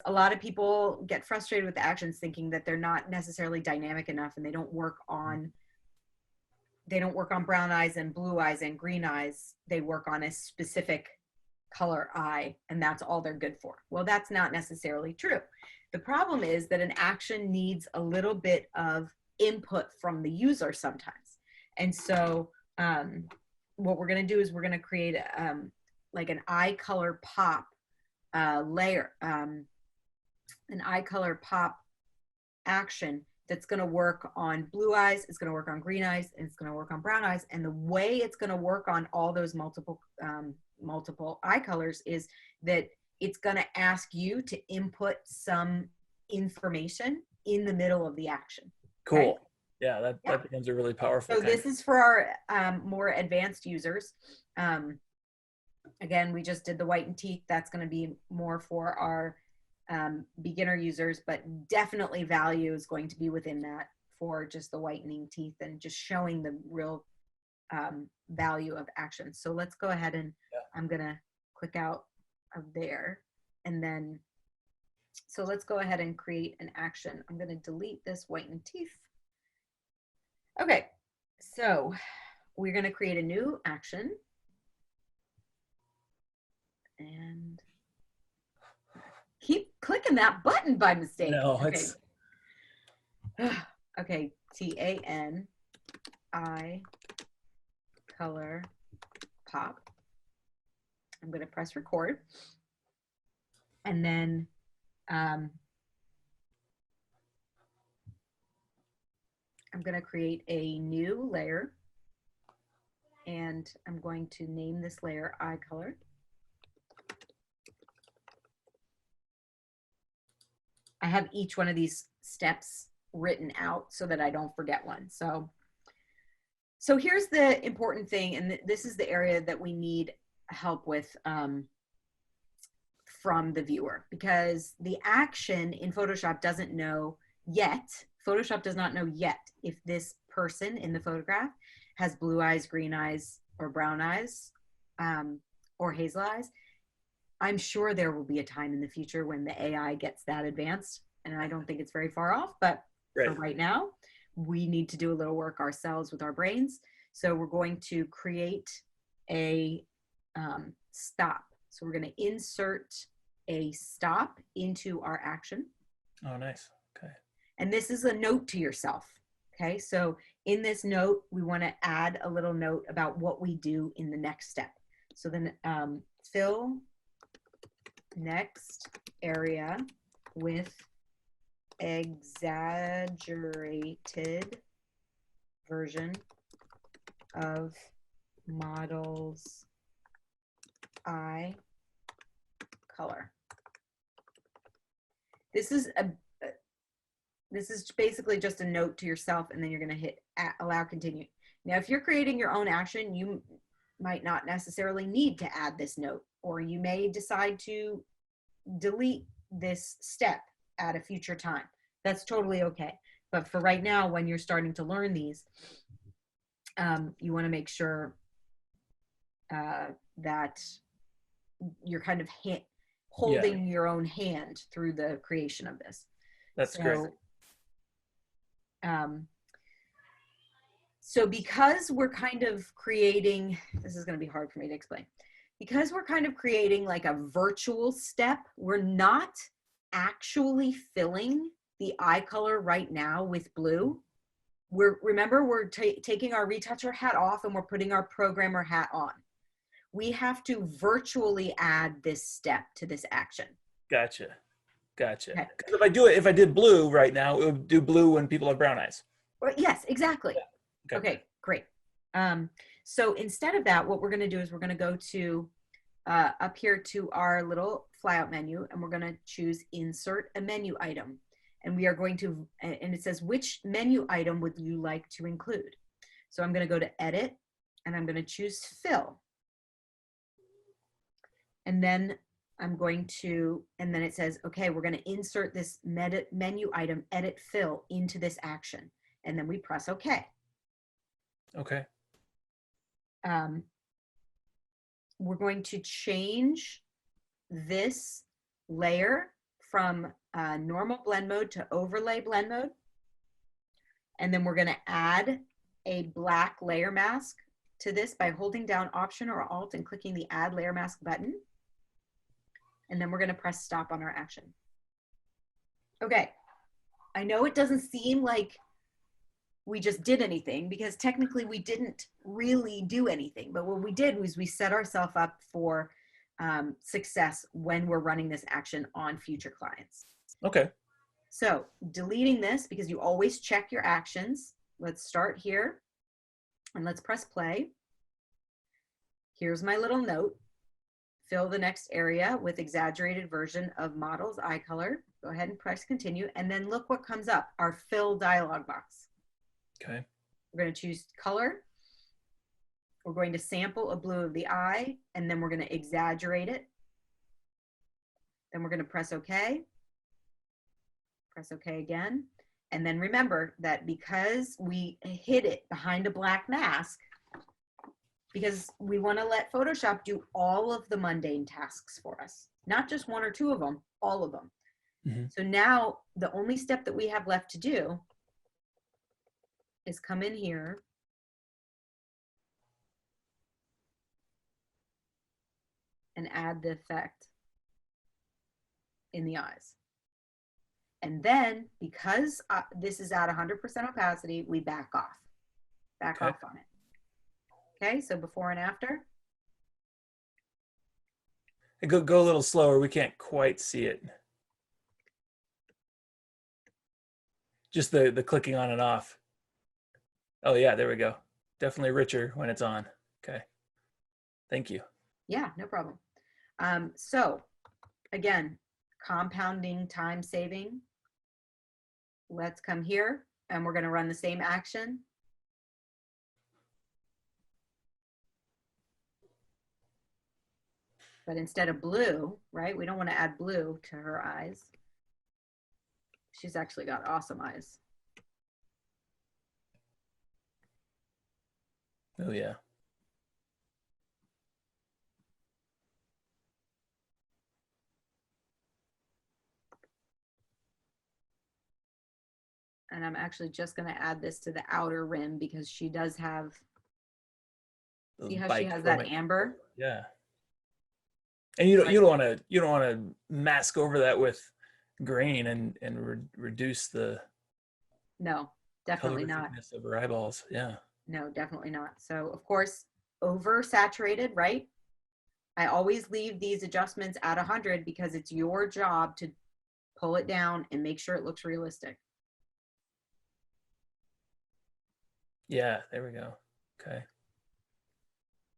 a lot of people get frustrated with the actions thinking that they're not necessarily dynamic enough and they don't work on brown eyes and blue eyes and green eyes. They work on a specific color eye and that's all they're good for. Well, that's not necessarily true. The problem is that an action needs a little bit of input from the user sometimes. And so what we're going to do is we're going to create like an eye color pop layer, an eye color pop action that's going to work on blue eyes, it's going to work on green eyes, and it's going to work on brown eyes. And the way it's going to work on all those multiple eye colors is that it's going to ask you to input some information in the middle of the action. Cool. Okay? Yeah, that becomes a really powerful. So this is for our more advanced users. Again, we just did the whitened teeth. That's going to be more for our beginner users, but definitely value is going to be within that for just the whitening teeth and just showing the real value of action. So let's go ahead and I'm going to click out of there. And then, so let's go ahead and create an action. I'm going to delete this whitened teeth. Okay, so we're going to create a new action. And keep clicking that button by mistake. No, okay. it's okay. T-A-N-I color pop. I'm going to press record. And then I'm going to create a new layer. And I'm going to name this layer eye color. I have each one of these steps written out so that I don't forget one. So here's the important thing, and this is the area that we need help with from the viewer, because the action in Photoshop doesn't know yet. Photoshop does not know yet if this person in the photograph has blue eyes, green eyes, or brown eyes, or hazel eyes. I'm sure there will be a time in the future when the AI gets that advanced, and I don't think it's very far off, but for right now, we need to do a little work ourselves with our brains. So we're going to create a stop. So we're going to insert a stop into our action. Oh, nice. Okay. And this is a note to yourself. Okay. So in this note, we want to add a little note about what we do in the next step. So then fill next area with exaggerated version of model's eye color. This is basically just a note to yourself, and then you're going to hit allow continue. Now, if you're creating your own action, you might not necessarily need to add this note, or you may decide to delete this step at a future time. That's totally okay. But for right now, when you're starting to learn these, you want to make sure that you're kind of holding your own hand through the creation of this. That's great. So because we're kind of creating, this is going to be hard for me to explain. Because we're kind of creating like a virtual step, we're not actually filling the eye color right now with blue. Remember, we're taking our retoucher hat off and we're putting our programmer hat on. We have to virtually add this step to this action. Gotcha. Okay. Because if I did blue right now, it would do blue when people have brown eyes. Well, yes, exactly. Yeah. Okay, great. So instead of that, what we're going to do is we're going to go to up here to our little flyout menu, and we're going to choose insert a menu item. And we are going to, and it says, which menu item would you like to include? So I'm going to go to edit, and I'm going to choose fill. And then I'm going to, and then it says, okay, we're going to insert this menu item, edit fill, into this action. And then we press okay. Okay. We're going to change this layer from normal blend mode to overlay blend mode. And then we're going to add a black layer mask to this by holding down Option or Alt and clicking the Add Layer Mask button. And then we're going to press stop on our action. Okay, I know it doesn't seem like we just did anything, because technically we didn't really do anything, but what we did was we set ourselves up for success when we're running this action on future clients. Okay. So deleting this, because you always check your actions. Let's start here and let's press play. Here's my little note. Fill the next area with exaggerated version of model's eye color. Go ahead and press continue, and then look what comes up, our fill dialog box. Okay. We're going to choose color. We're going to sample a blue of the eye, and then we're going to exaggerate it. Then we're going to press OK. Press OK again. And then remember that because we hid it behind a black mask, because we want to let Photoshop do all of the mundane tasks for us, not just one or two of them, all of them. Mm-hmm. So now the only step that we have left to do is come in here and add the effect in the eyes. And then, because this is at 100% opacity, we back off. Back off on it. Okay, so before and after. Go a little slower. We can't quite see it. Just the clicking on and off. Oh yeah, there we go. Definitely richer when it's on. Okay. Thank you. Yeah, no problem. So again, compounding time saving. Let's come here and we're going to run the same action. But instead of blue, right? We don't want to add blue to her eyes. She's actually got awesome eyes. Oh yeah. And I'm actually just going to add this to the outer rim because she does have, see how she has that amber? Yeah. And you don't want to mask over that with grain and reduce the no, definitely not of her eyeballs. Yeah. No, definitely not. So of course, oversaturated, right? I always leave these adjustments at 100 because it's your job to pull it down and make sure it looks realistic. Yeah, there we go. Okay.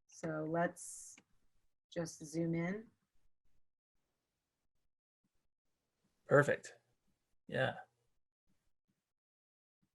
So let's just zoom in. Perfect. Yeah.